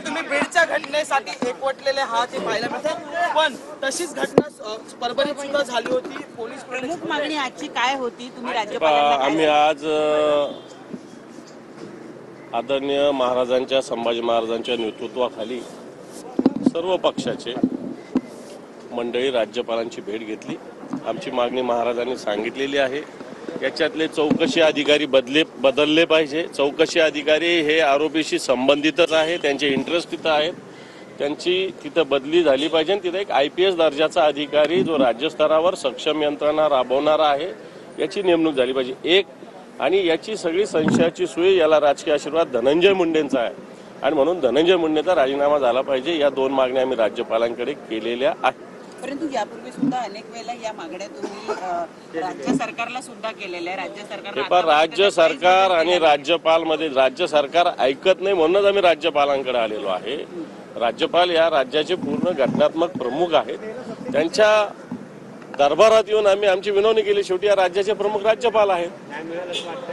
तुम्ही बीडच्या घटनेसाठी एकवटलेले आहात हे पाहायला मिळते, पण तशीच घटना परभणीत सुद्धा झाली होती। पोलीस प्रमुख मागणी आजची काय होती? तुम्ही राज्यपालांना आम्ही आज आदरणीय महाराजांच्या संभाजी महाराजांच्या नेतृत्वाखाली सर्व पक्षाचे मंडळी राज्यपालांची भेट घेतली। आमची मागणी महाराजांनी सांगितलेली आहे। याच्यातले चौकशी अधिकारी बदलले पाहिजे। चौकशी अधिकारी हे आरोपीशी संबंधितच आहे, त्यांचे इंटरेस्ट तिथं आहेत, त्यांची तिथं बदली झाली पाहिजे। तिथं एक IPS दर्जाचा अधिकारी जो राज्यस्तरावर सक्षम यंत्रणा राबवणारा आहे याची नेमणूक झाली पाहिजे। एक आणि याची सगळी संशयाची सुई याला राजकीय आशीर्वाद धनंजय मुंडेंचा आहे आणि म्हणून धनंजय मुंडेंचा राजीनामा झाला पाहिजे। या दोन मागण्या आम्ही राज्यपालांकडे केलेल्या आहेत। परंतु यापूर्वी सुद्धा अनेक वेळेला या मागण्या तुम्ही राज्य सरकारला सुद्धा केलेल्या आहे। राज्य सरकार आणि राज्यपाल मध्ये राज्य सरकार ऐकत नाही, म्हणूनच आम्ही राज्यपालांकडे आलेलो आहे। राज्यपाल या राज्याचे पूर्ण घटनात्मक प्रमुख आहेत, त्यांच्या दरबारात येऊन आम्ही आमची विनवणी केली। शेवटी या राज्याचे प्रमुख राज्यपाल आहेत,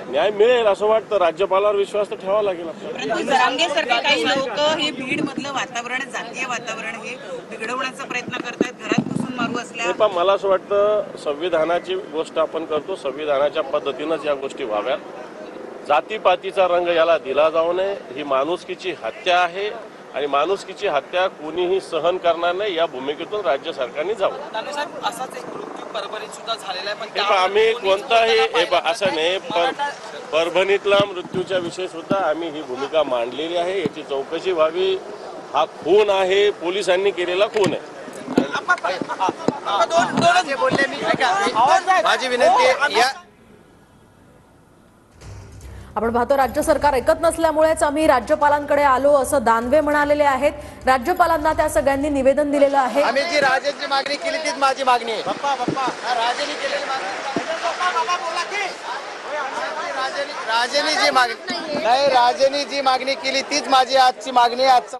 न्याय मिळेल असं वाटतं। राज्यपालावर विश्वास तर ठेवावा लागेल आपल्याला। जरांगेसारखे काही लोक हे बीड मधलं वातावरण, जातीय वातावरण हे बिघडवण्याचा प्रयत्न करतात, घरात घुसून मारू असल्या। पण मला असं वाटतं संविधानाची गोष्ट आपण करतो, संविधानाच्या पद्धतीनंच या गोष्टी व्हाव्यात। जातीपातीचा रंग याला दिला जाऊ नये। ही माणुसकीची हत्या आहे आणि माणुसकीची हत्या कोणीही सहन करणार नाही, या भूमिकेतून राज्य सरकारने जावं। असाच एक मृत्यू परभणीत सुद्धा झालेला आहे, पण आम्ही कोणताही असं नाही, परभणीतला मृत्यूच्या विषयी सुद्धा आम्ही ही भूमिका मांडलेली आहे। याची चौकशी व्हावी। हा खून आहे, पोलिसांनी केलेला खून आहे। माझी विनंती आपण पाहतो राज्य सरकार ऐकत नसल्यामुळेच आम्ही राज्यपालांकडे आलो असं दानवे म्हणालेले आहेत। राज्यपालांना त्या सगळ्यांनी निवेदन दिलेलं आहे। आम्ही जी राजेंची मागणी केली तीच माझी मागणी आहे। राजेंनी केलेली मागणी राजेंनी जी मागणी केली तीच माझी आजची मागणी आहे।